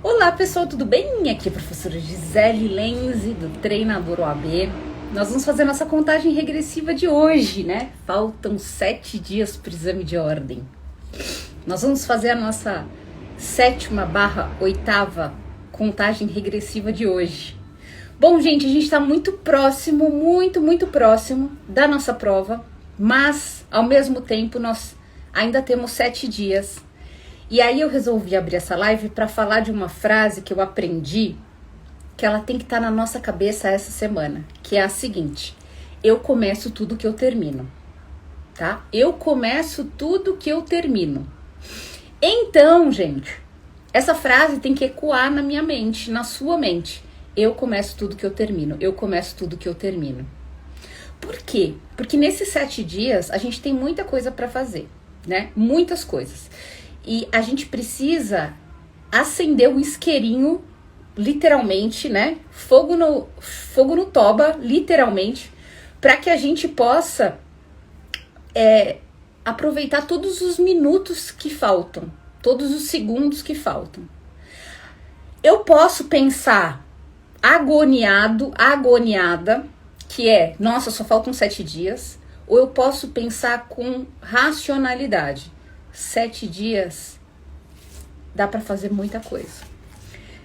Olá pessoal, tudo bem? Aqui é a professora Gisele Lenzi do Treinador OAB. Nós vamos fazer nossa contagem regressiva de hoje, né? Faltam 7 dias para o exame de ordem. Nós vamos fazer a nossa 7ª/8ª contagem regressiva de hoje. Bom, gente, a gente está muito próximo, muito próximo da nossa prova, mas ao mesmo tempo nós ainda temos 7 dias. E aí eu resolvi abrir essa live para falar de uma frase que eu aprendi, que ela tem que estar na nossa cabeça essa semana, que é a seguinte: eu começo tudo que eu termino, tá? Eu começo tudo que eu termino. Então, gente, essa frase tem que ecoar na minha mente, na sua mente. Eu começo tudo que eu termino, eu começo tudo que eu termino. Por quê? Porque nesses 7 dias a gente tem muita coisa para fazer, né? Muitas coisas. E a gente precisa acender o isqueirinho, literalmente, né? Fogo no toba, literalmente, para que a gente possa aproveitar todos os minutos que faltam, todos os segundos que faltam. Eu posso pensar agoniada, que é, nossa, só faltam 7 dias, ou eu posso pensar com racionalidade. 7 dias dá para fazer muita coisa.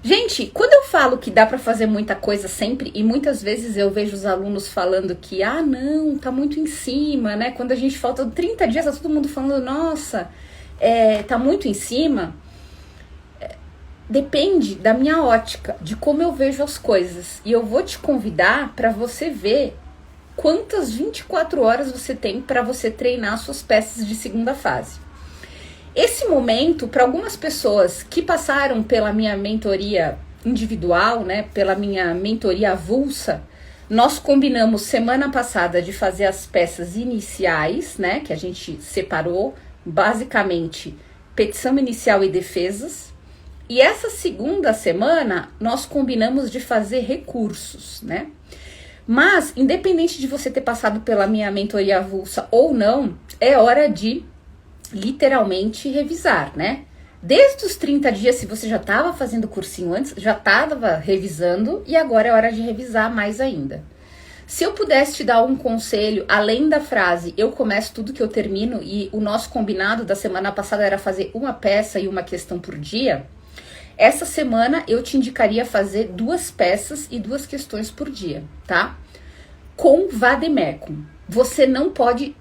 Gente, quando eu falo que dá para fazer muita coisa sempre, e muitas vezes eu vejo os alunos falando que, não, tá muito em cima, né? Quando a gente falta 30 dias, tá todo mundo falando, nossa, tá muito em cima. Depende da minha ótica, de como eu vejo as coisas. E eu vou te convidar para você ver quantas 24 horas você tem para você treinar suas peças de segunda fase. Esse momento, para algumas pessoas que passaram pela minha mentoria individual, né, pela minha mentoria avulsa, nós combinamos semana passada de fazer as peças iniciais, né, que a gente separou, basicamente, petição inicial e defesas. E essa segunda semana, nós combinamos de fazer recursos, né? Mas, independente de você ter passado pela minha mentoria avulsa ou não, é hora de literalmente revisar, né? Desde os 30 dias, se você já estava fazendo cursinho antes, já estava revisando, e agora é hora de revisar mais ainda. Se eu pudesse te dar um conselho, além da frase, eu começo tudo que eu termino, e o nosso combinado da semana passada era fazer uma peça e uma questão por dia, essa semana eu te indicaria fazer 2 peças e 2 questões por dia, tá? Com vademecum. Você não pode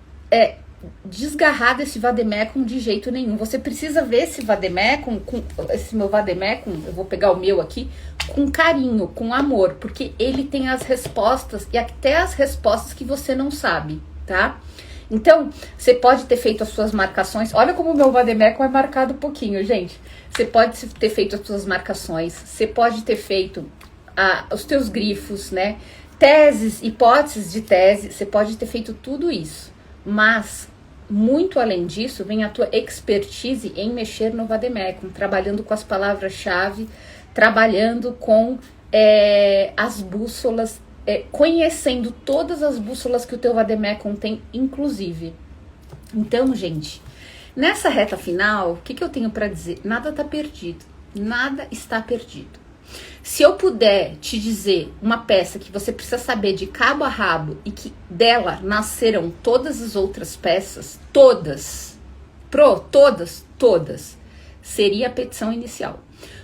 desgarrar desse vademecum de jeito nenhum. Você precisa ver esse vademecum, esse meu vademecum, eu vou pegar o meu aqui, com carinho, com amor, porque ele tem as respostas e até as respostas que você não sabe, tá? Então, você pode ter feito as suas marcações. Olha como o meu vademecum é marcado um pouquinho, gente. Você pode ter feito as suas marcações, você pode ter feito os teus grifos, né? Teses, hipóteses de tese, você pode ter feito tudo isso. Mas, muito além disso, vem a tua expertise em mexer no vademecum, trabalhando com as palavras-chave, trabalhando com as bússolas, conhecendo todas as bússolas que o teu vademecum tem, inclusive. Então, gente, nessa reta final, o que eu tenho para dizer? Nada tá perdido, nada está perdido. Se eu puder te dizer uma peça que você precisa saber de cabo a rabo e que dela nasceram todas as outras peças, todas, seria a petição inicial.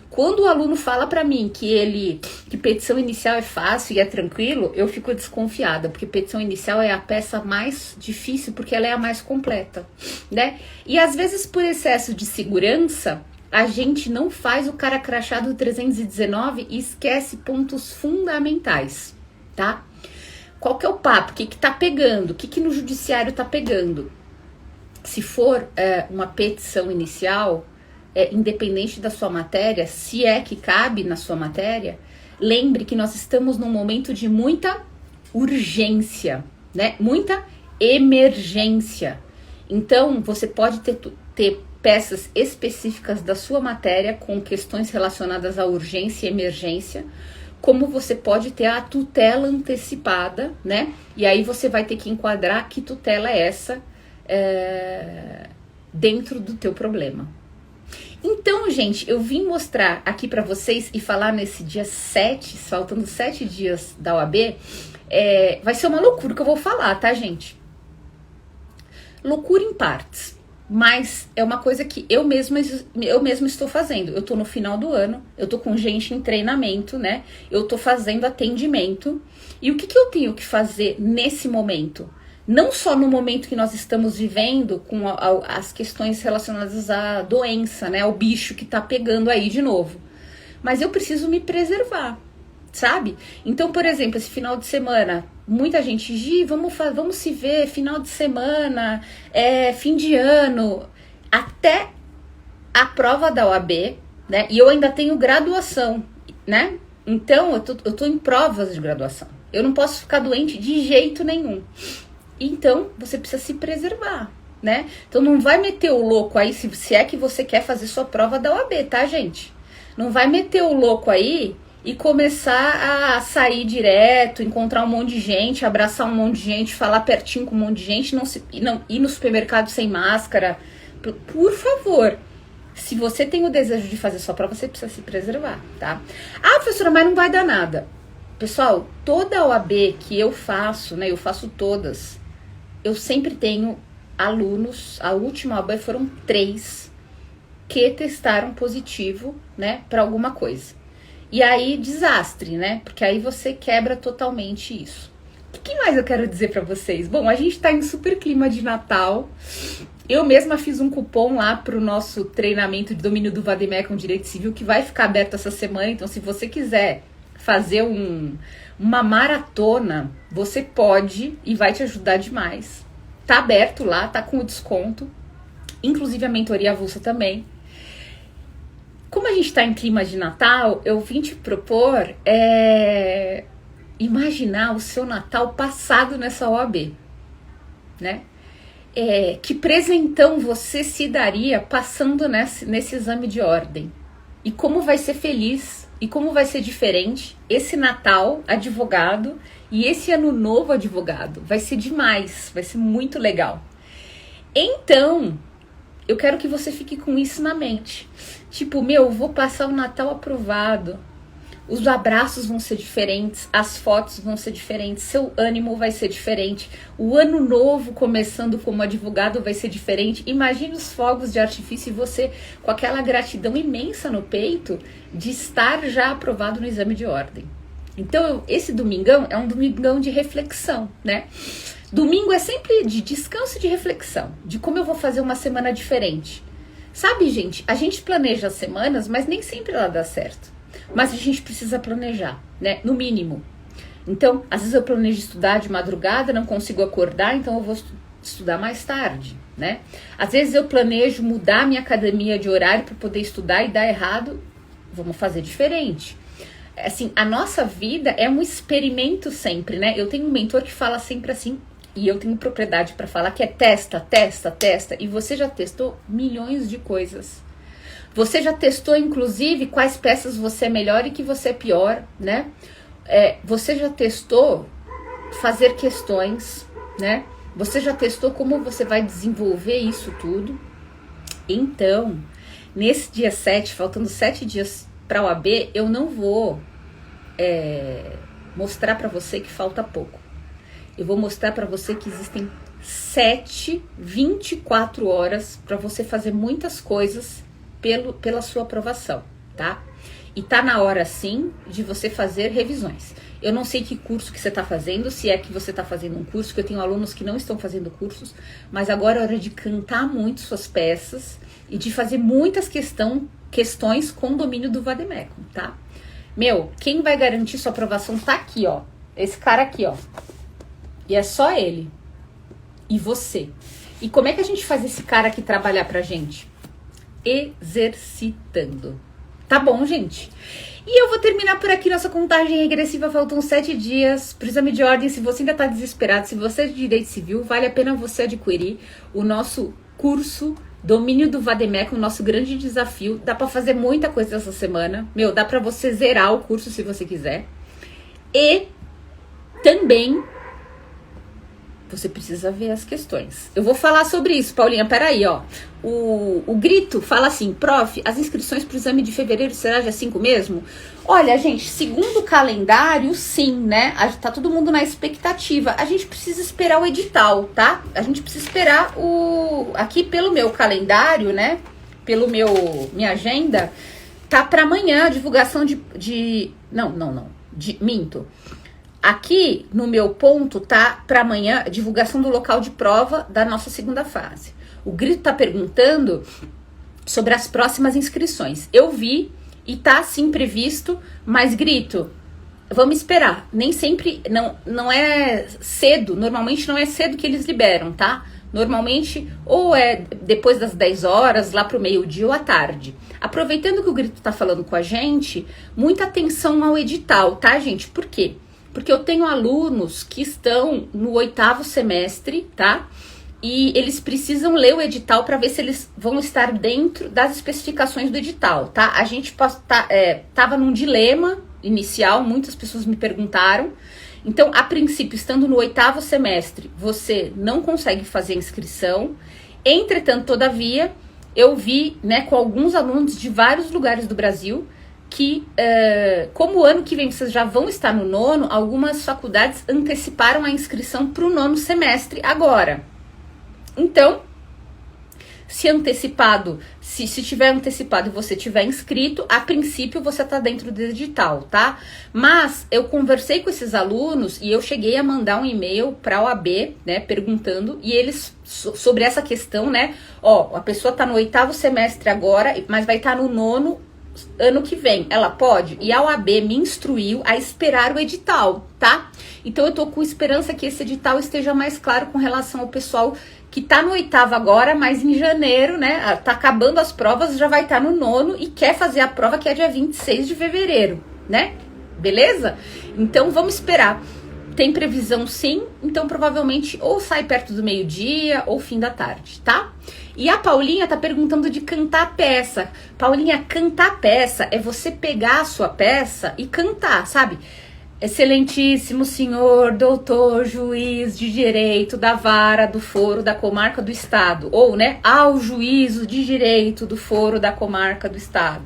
Quando o aluno fala para mim que petição inicial é fácil e é tranquilo, eu fico desconfiada, porque petição inicial é a peça mais difícil, porque ela é a mais completa, né? E às vezes por excesso de segurança, a gente não faz o cara crachado 319 e esquece pontos fundamentais, tá? Qual que é o papo? O que tá pegando? O que no judiciário tá pegando? Se for uma petição inicial, independente da sua matéria, se é que cabe na sua matéria, lembre que nós estamos num momento de muita urgência, né? Muita emergência. Então, você pode ter peças específicas da sua matéria com questões relacionadas à urgência e emergência, como você pode ter a tutela antecipada, né? E aí você vai ter que enquadrar que tutela é essa dentro do teu problema. Então, gente, eu vim mostrar aqui pra vocês e falar nesse dia 7, faltando 7 dias da OAB, vai ser uma loucura que eu vou falar, tá, gente? Loucura em partes, mas é uma coisa que eu mesma estou fazendo. Eu tô no final do ano, eu tô com gente em treinamento, né? Eu tô fazendo atendimento. E o que eu tenho que fazer nesse momento? Não só no momento que nós estamos vivendo com as questões relacionadas à doença, né? Ao bicho que tá pegando aí de novo. Mas eu preciso me preservar, sabe? Então, por exemplo, esse final de semana, muita gente, Gi, vamos se ver final de semana, fim de ano, até a prova da OAB, né? E eu ainda tenho graduação, né? Então, eu tô em provas de graduação. Eu não posso ficar doente de jeito nenhum. Então, você precisa se preservar, né? Então, não vai meter o louco aí, se é que você quer fazer sua prova da OAB, tá, gente? Não vai meter o louco aí e começar a sair direto, encontrar um monte de gente, abraçar um monte de gente, falar pertinho com um monte de gente, não ir no supermercado sem máscara. Por favor, se você tem o desejo de fazer sua prova, você precisa se preservar, tá? Ah, professora, mas não vai dar nada. Pessoal, toda a OAB que eu faço, né, eu faço todas, eu sempre tenho alunos, a última OAB foram 3 que testaram positivo, né, para alguma coisa. E aí, desastre, né, porque aí você quebra totalmente isso. O que mais eu quero dizer para vocês? Bom, a gente tá em super clima de Natal. Eu mesma fiz um cupom lá pro nosso treinamento de domínio do Vademecum Direito Civil, que vai ficar aberto essa semana. Então, se você quiser fazer uma maratona, você pode e vai te ajudar demais. Tá aberto lá, tá com o desconto, inclusive a mentoria avulsa também. Como a gente tá em clima de Natal, eu vim te propor imaginar o seu Natal passado nessa OAB, né? Que presentão você se daria passando nesse exame de ordem? E como vai ser feliz e como vai ser diferente esse Natal advogado e esse Ano Novo advogado. Vai ser demais, vai ser muito legal. Então, eu quero que você fique com isso na mente. Tipo, vou passar o Natal aprovado. Os abraços vão ser diferentes, as fotos vão ser diferentes, seu ânimo vai ser diferente, o ano novo começando como advogado vai ser diferente. Imagine os fogos de artifício e você com aquela gratidão imensa no peito de estar já aprovado no exame de ordem. Então, esse domingão é um domingão de reflexão, né? Domingo é sempre de descanso e de reflexão, de como eu vou fazer uma semana diferente. Sabe, gente, a gente planeja as semanas, mas nem sempre ela dá certo. Mas a gente precisa planejar, né? No mínimo. Então, às vezes eu planejo estudar de madrugada, não consigo acordar, então eu vou estudar mais tarde, né? Às vezes eu planejo mudar minha academia de horário para poder estudar e dar errado, vamos fazer diferente. Assim, a nossa vida é um experimento sempre, né? Eu tenho um mentor que fala sempre assim, e eu tenho propriedade para falar, que é testa, testa, testa. E você já testou milhões de coisas. Você já testou, inclusive, quais peças você é melhor e que você é pior, né? Você já testou fazer questões, né? Você já testou como você vai desenvolver isso tudo. Então, nesse dia 7, faltando 7 dias para a OAB, eu não vou mostrar para você que falta pouco. Eu vou mostrar para você que existem 24 horas para você fazer muitas coisas pela sua aprovação, tá? E tá na hora, sim, de você fazer revisões. Eu não sei que curso que você tá fazendo, se é que você tá fazendo um curso, que eu tenho alunos que não estão fazendo cursos, mas agora é hora de cantar muito suas peças e de fazer muitas questões com domínio do Vademecum, tá? Quem vai garantir sua aprovação tá aqui, ó. Esse cara aqui, ó. E é só ele. E você. E como é que a gente faz esse cara aqui trabalhar pra gente? Exercitando. Tá bom, gente? E eu vou terminar por aqui nossa contagem regressiva. Faltam 7 dias pro exame de ordem. Se você ainda tá desesperado, se você é de direito civil, vale a pena você adquirir o nosso curso Domínio do Vademecum, o nosso grande desafio. Dá pra fazer muita coisa essa semana. Dá pra você zerar o curso se você quiser. E também Você precisa ver as questões. Eu vou falar sobre isso, Paulinha, peraí, ó. O Grito fala assim, prof, as inscrições para o exame de fevereiro será dia 5 mesmo? Olha, gente, segundo o calendário, sim, né? Tá todo mundo na expectativa. A gente precisa esperar o edital, tá? A gente precisa esperar aqui pelo meu calendário, né? Pelo minha agenda, tá para amanhã a divulgação minto. Aqui no meu ponto tá para amanhã a divulgação do local de prova da nossa segunda fase. O Grito tá perguntando sobre as próximas inscrições. Eu vi e tá sim previsto, mas Grito, vamos esperar. Nem sempre, não é cedo, normalmente não é cedo que eles liberam, tá? Normalmente ou é depois das 10 horas, lá pro meio-dia ou à tarde. Aproveitando que o Grito tá falando com a gente, muita atenção ao edital, tá, gente? Por quê? Porque eu tenho alunos que estão no 8º semestre, tá? E eles precisam ler o edital para ver se eles vão estar dentro das especificações do edital, tá? A gente tava num dilema inicial, muitas pessoas me perguntaram. Então, a princípio, estando no 8º semestre, você não consegue fazer inscrição. Entretanto, todavia, eu vi, né, com alguns alunos de vários lugares do Brasil que, como o ano que vem vocês já vão estar no 9º, algumas faculdades anteciparam a inscrição para o 9º semestre agora. Então, se tiver antecipado e você tiver inscrito, a princípio você tá dentro do edital, tá? Mas eu conversei com esses alunos e eu cheguei a mandar um e-mail para a OAB, né, perguntando, e eles, sobre essa questão, né, ó, a pessoa tá no 8º semestre agora, mas vai estar no 9º ano que vem, ela pode? E a OAB me instruiu a esperar o edital, tá? Então eu tô com esperança que esse edital esteja mais claro com relação ao pessoal que tá no 8º agora, mas em janeiro, né, tá acabando as provas, já vai estar no 9º e quer fazer a prova que é dia 26 de fevereiro, né? Beleza? Então vamos esperar. Tem previsão sim, então provavelmente ou sai perto do meio-dia ou fim da tarde, tá? E a Paulinha tá perguntando de cantar peça. Paulinha, cantar peça é você pegar a sua peça e cantar, sabe? Excelentíssimo senhor, doutor, juiz de direito da vara do foro da comarca do estado. Ou, né, ao juízo de direito do foro da comarca do estado.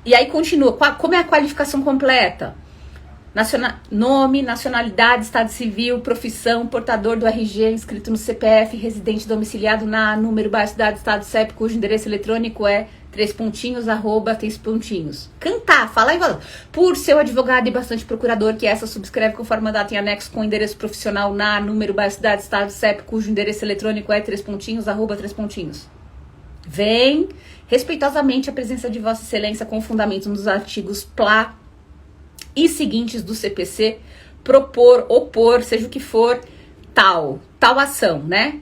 E aí continua, como é a qualificação completa? Nome, nacionalidade, estado civil, profissão, portador do RG, inscrito no CPF, residente domiciliado na número, bairro, cidade, estado, CEP, cujo endereço eletrônico é 3 pontinhos, arroba, 3 pontinhos. Cantar, falar e falar. Por seu advogado e bastante procurador, que essa subscreve conforme mandato em anexo com endereço profissional na número, bairro, cidade, estado, CEP, cujo endereço eletrônico é 3 pontinhos, arroba, 3 pontinhos. Vem respeitosamente a presença de Vossa Excelência com fundamento nos artigos PLA e seguintes do CPC, propor, opor, seja o que for, tal ação, né?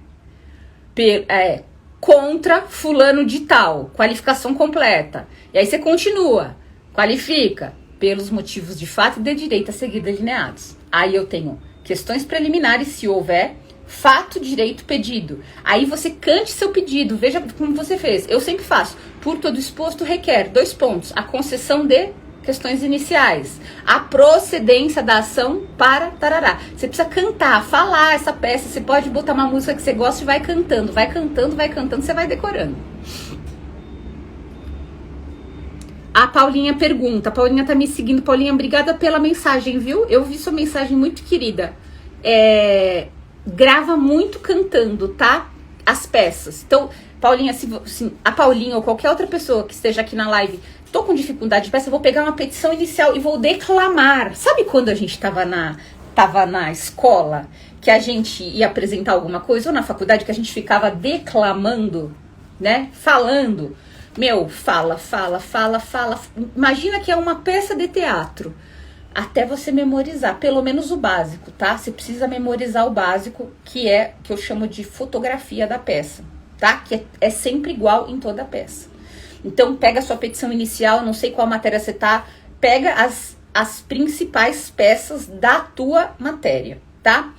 Contra fulano de tal, qualificação completa. E aí você continua, qualifica pelos motivos de fato e de direito a seguir delineados. Aí eu tenho questões preliminares, se houver, fato, direito, pedido. Aí você cante seu pedido, veja como você fez. Eu sempre faço, por todo exposto requer, 2 pontos, a concessão de questões iniciais, a procedência da ação para tarará. Você precisa cantar, falar essa peça, você pode botar uma música que você gosta e vai cantando, você vai decorando. A Paulinha pergunta, a Paulinha tá me seguindo. Paulinha, obrigada pela mensagem, viu? Eu vi sua mensagem, muito querida. Grava muito cantando, tá? As peças. Então, Paulinha, se a Paulinha ou qualquer outra pessoa que esteja aqui na live, tô com dificuldade de peça, eu vou pegar uma petição inicial e vou declamar. Sabe quando a gente tava na escola, que a gente ia apresentar alguma coisa, ou na faculdade, que a gente ficava declamando, né? Falando. Meu, fala. Imagina que é uma peça de teatro. Até você memorizar, pelo menos o básico, tá? Você precisa memorizar o básico, que eu chamo de fotografia da peça, tá? Que é sempre igual em toda a peça. Então, pega a sua petição inicial, não sei qual matéria você tá, pega as principais peças da tua matéria, tá?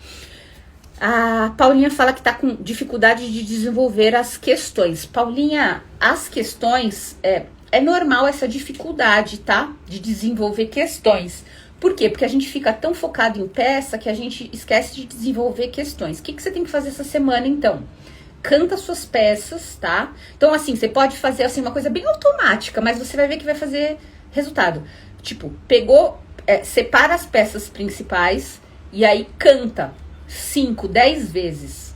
A Paulinha fala que tá com dificuldade de desenvolver as questões. Paulinha, as questões, é normal essa dificuldade, tá? De desenvolver questões. Por quê? Porque a gente fica tão focado em peça que a gente esquece de desenvolver questões. O que você tem que fazer essa semana, então? Canta suas peças, tá? Então, assim, você pode fazer assim, uma coisa bem automática, mas você vai ver que vai fazer resultado. Tipo, pegou, separa as peças principais e aí canta 5, 10 vezes.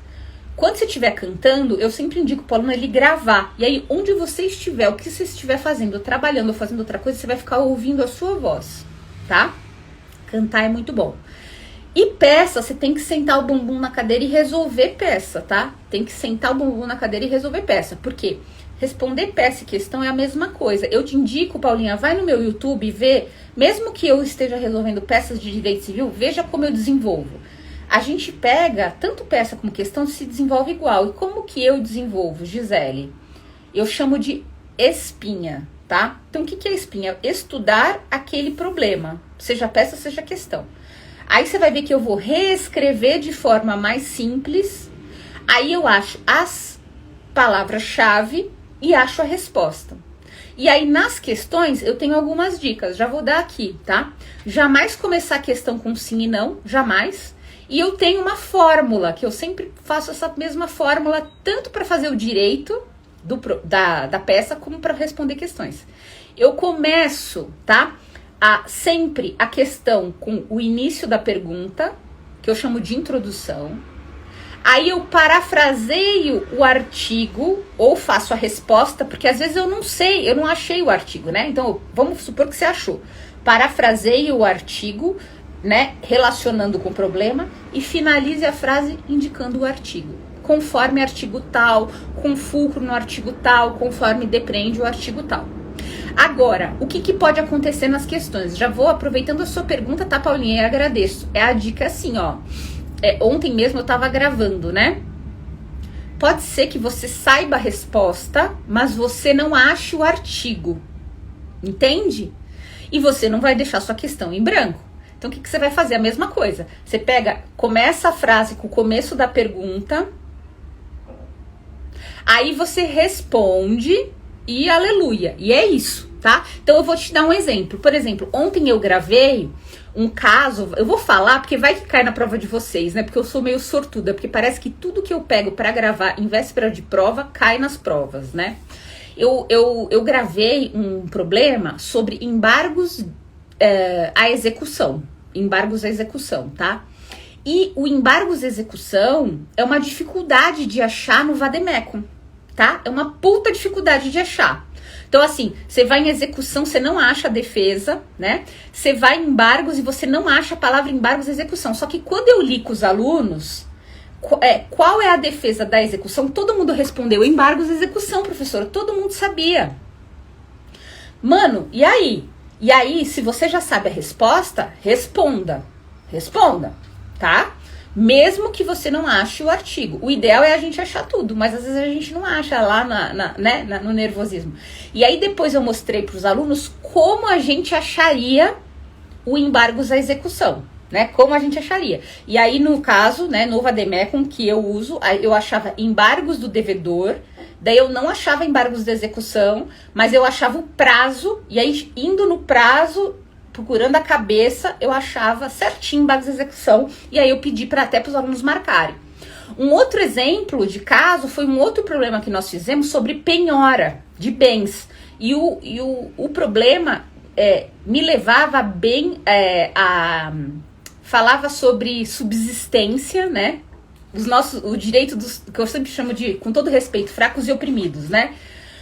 Quando você estiver cantando, eu sempre indico pro aluno ele gravar. E aí, onde você estiver, o que você estiver fazendo, trabalhando ou fazendo outra coisa, você vai ficar ouvindo a sua voz, tá? Cantar é muito bom. E peça, você tem que sentar o bumbum na cadeira e resolver peça, tá? Tem que sentar o bumbum na cadeira e resolver peça. Por quê? Responder peça e questão é a mesma coisa. Eu te indico, Paulinha, vai no meu YouTube e vê, mesmo que eu esteja resolvendo peças de direito civil, veja como eu desenvolvo. A gente pega, tanto peça como questão, se desenvolve igual. E como que eu desenvolvo, Gisele? Eu chamo de espinha, tá? Então, o que é espinha? Estudar aquele problema, seja peça, seja questão. Aí você vai ver que eu vou reescrever de forma mais simples. Aí eu acho as palavras-chave e acho a resposta. E aí nas questões eu tenho algumas dicas, já vou dar aqui, tá? Jamais começar a questão com sim e não, jamais. E eu tenho uma fórmula, que eu sempre faço essa mesma fórmula, tanto para fazer o direito da peça, como para responder questões. Eu começo, tá? Sempre a questão com o início da pergunta, que eu chamo de introdução. Aí eu parafraseio o artigo ou faço a resposta, porque às vezes eu não sei, eu não achei o artigo, né? Então, vamos supor que você achou. Parafraseio o artigo, né, relacionando com o problema e finalize a frase indicando o artigo. Conforme artigo tal, com fulcro no artigo tal, conforme depreende o artigo tal. Agora, o que pode acontecer nas questões? Já vou aproveitando a sua pergunta, tá, Paulinha? Eu agradeço. É a dica assim, ó. Ontem mesmo eu tava gravando, né? Pode ser que você saiba a resposta, mas você não ache o artigo. Entende? E você não vai deixar sua questão em branco. Então, o que você vai fazer? A mesma coisa. Você começa a frase com o começo da pergunta, aí você responde e aleluia. E é isso, tá? Então, eu vou te dar um exemplo. Por exemplo, ontem eu gravei um caso, eu vou falar porque vai que cai na prova de vocês, né? Porque eu sou meio sortuda, porque parece que tudo que eu pego pra gravar em véspera de prova cai nas provas, né? Eu gravei um problema sobre embargos à execução. Embargos à execução, tá? E o embargos à execução é uma dificuldade de achar no Vademecum, tá? É uma puta dificuldade de achar. Então, assim, você vai em execução, você não acha a defesa, né? Você vai em embargos e você não acha a palavra embargos à execução. Só que quando eu li com os alunos, qual é a defesa da execução? Todo mundo respondeu embargos à execução, professora. Todo mundo sabia. Mano, e aí? E aí, se você já sabe a resposta, responda. Responda, tá? Mesmo que você não ache o artigo. O ideal é a gente achar tudo, mas às vezes a gente não acha lá no nervosismo. E aí depois eu mostrei para os alunos como a gente acharia o embargos à execução, né? Como a gente acharia. E aí no caso, né, no Vademecum que eu uso, eu achava embargos do devedor, daí eu não achava embargos da execução, mas eu achava o prazo, e aí indo no prazo, procurando a cabeça, eu achava certinho embargos da execução, e aí eu pedi até para os alunos marcarem. Um outro exemplo de caso foi um outro problema que nós fizemos sobre penhora de bens. E o problema me levava bem falava sobre subsistência, né? O direito dos, que eu sempre chamo de, com todo respeito, fracos e oprimidos, né?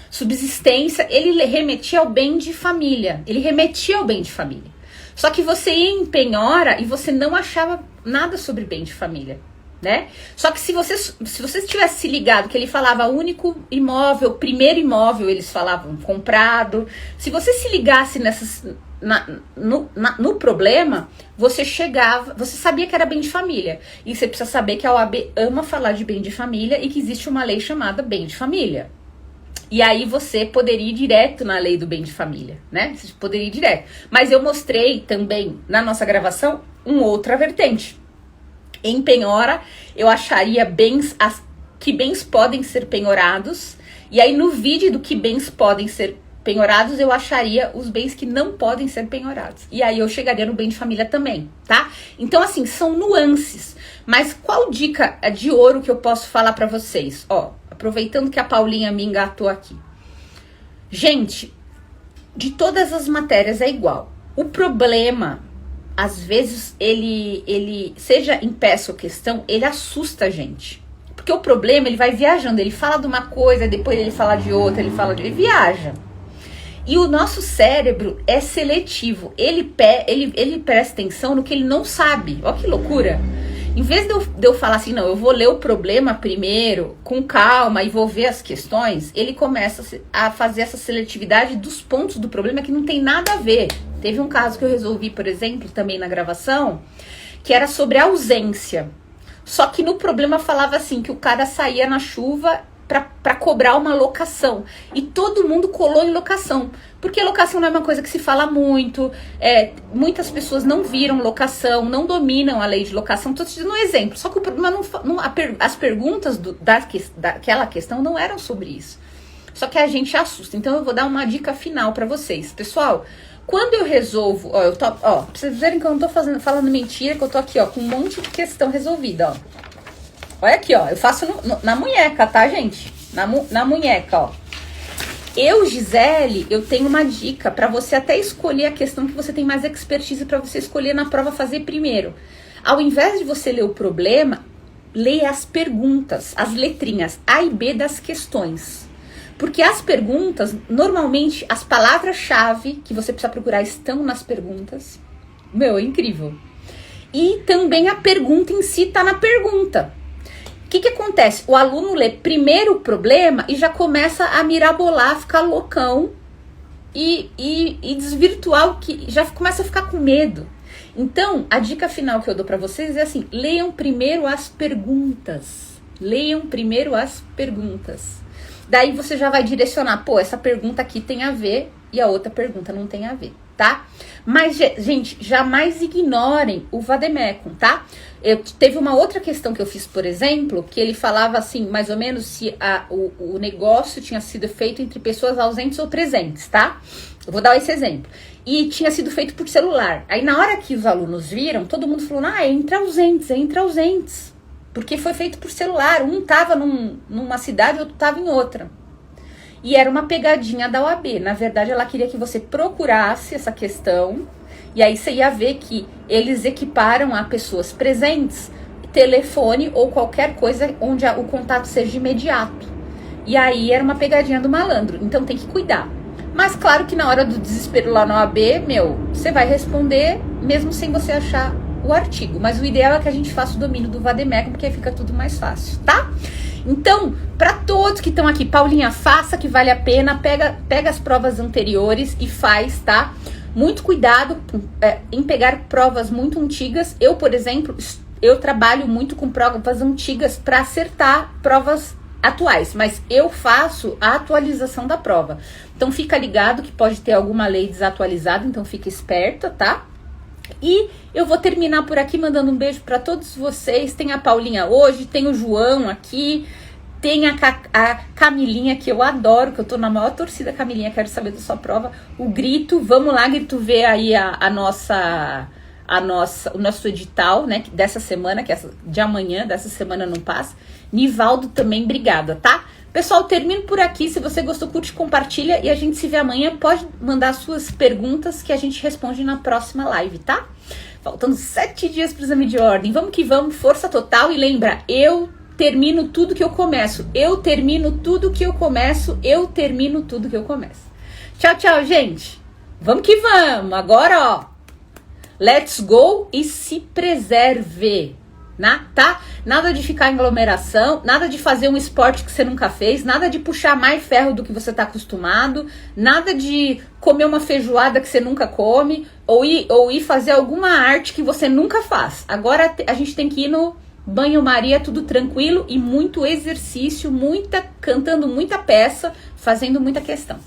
Subsistência, ele remetia ao bem de família. Ele remetia ao bem de família. Só que você ia em penhora e você não achava nada sobre bem de família, né? Só que se você tivesse se ligado que ele falava único imóvel, primeiro imóvel, eles falavam comprado. Se você se ligasse no problema, você sabia que era bem de família. E você precisa saber que a OAB ama falar de bem de família e que existe uma lei chamada bem de família. E aí você poderia ir direto na lei do bem de família, né? Você poderia ir direto. Mas eu mostrei também na nossa gravação uma outra vertente. Em penhora, eu acharia que bens podem ser penhorados. E aí no vídeo do que bens podem ser Penhorados eu acharia os bens que não podem ser penhorados. E aí eu chegaria no bem de família também, tá? Então, assim, são nuances. Mas qual dica de ouro que eu posso falar pra vocês? Ó, aproveitando que a Paulinha me engatou aqui. Gente, de todas as matérias é igual. O problema, às vezes, ele seja em peça ou questão, ele assusta a gente. Porque o problema, ele vai viajando. Ele fala de uma coisa, depois ele fala de outra, ele viaja. E o nosso cérebro é seletivo. Ele presta atenção no que ele não sabe. Olha que loucura. Em vez de eu falar assim, não, eu vou ler o problema primeiro, com calma, e vou ver as questões, ele começa a fazer essa seletividade dos pontos do problema que não tem nada a ver. Teve um caso que eu resolvi, por exemplo, também na gravação, que era sobre ausência. Só que no problema falava assim, que o cara saía na chuva para cobrar uma locação. E todo mundo colou em locação. Porque locação não é uma coisa que se fala muito. Muitas pessoas não viram locação, não dominam a lei de locação. Estou te dando um exemplo. Só que o problema as perguntas daquela questão não eram sobre isso. Só que a gente assusta. Então eu vou dar uma dica final para vocês. Pessoal, quando eu resolvo... pra vocês verem que eu não tô falando mentira, que eu tô aqui, ó, com um monte de questão resolvida, ó. Olha aqui, ó, eu faço na munheca, tá, gente? Na munheca, ó. Gisele, eu tenho uma dica pra você até escolher a questão que você tem mais expertise pra você escolher na prova fazer primeiro. Ao invés de você ler o problema, leia as perguntas, as letrinhas A e B das questões. Porque as perguntas, normalmente, as palavras-chave que você precisa procurar estão nas perguntas. Meu, é incrível. E também a pergunta em si tá na pergunta. O que acontece? O aluno lê primeiro o problema e já começa a mirabolar, ficar loucão e desvirtuar o que já começa a ficar com medo. Então, a dica final que eu dou pra vocês é assim, leiam primeiro as perguntas. Leiam primeiro as perguntas. Daí você já vai direcionar, pô, essa pergunta aqui tem a ver e a outra pergunta não tem a ver, tá? Mas, gente, jamais ignorem o vademecum, tá? Teve uma outra questão que eu fiz, por exemplo, que ele falava assim, mais ou menos, se o negócio tinha sido feito entre pessoas ausentes ou presentes, tá? Eu vou dar esse exemplo. E tinha sido feito por celular. Aí, na hora que os alunos viram, todo mundo falou, é entre ausentes. Porque foi feito por celular. Um tava numa cidade, outro tava em outra. E era uma pegadinha da OAB. Na verdade, ela queria que você procurasse essa questão. E aí você ia ver que eles equiparam a pessoas presentes, telefone ou qualquer coisa onde o contato seja imediato. E aí era uma pegadinha do malandro. Então tem que cuidar. Mas claro que na hora do desespero lá na OAB, você vai responder mesmo sem você achar o artigo. Mas o ideal é que a gente faça o domínio do vademecum, porque aí fica tudo mais fácil, tá? Então, para todos que estão aqui, Paulinha, faça que vale a pena, pega as provas anteriores e faz, tá? Muito cuidado em pegar provas muito antigas. Eu, por exemplo, eu trabalho muito com provas antigas para acertar provas atuais, mas eu faço a atualização da prova. Então fica ligado que pode ter alguma lei desatualizada, então fica esperta, tá? E eu vou terminar por aqui mandando um beijo para todos vocês. Tem a Paulinha hoje, tem o João aqui, tem a Camilinha, que eu adoro, que eu tô na maior torcida, Camilinha, quero saber da sua prova. O Grito, vamos lá, Grito, ver aí o nosso edital, né, dessa semana, que é de amanhã, dessa semana não passa. Nivaldo também, obrigada, tá? Pessoal, termino por aqui. Se você gostou, curte, compartilha e a gente se vê amanhã. Pode mandar suas perguntas que a gente responde na próxima live, tá? Faltando 7 dias pro exame de ordem. Vamos que vamos, força total. E lembra, eu termino tudo que eu começo. Eu termino tudo que eu começo. Eu termino tudo que eu começo. Tchau, tchau, gente. Vamos que vamos. Agora, ó. Let's go e se preserve. Tá? Nada de ficar em aglomeração, nada de fazer um esporte que você nunca fez, nada de puxar mais ferro do que você tá acostumado, nada de comer uma feijoada que você nunca come, ou ir fazer alguma arte que você nunca faz. Agora a gente tem que ir no banho-maria, tudo tranquilo e muito exercício, cantando muita peça, fazendo muita questão.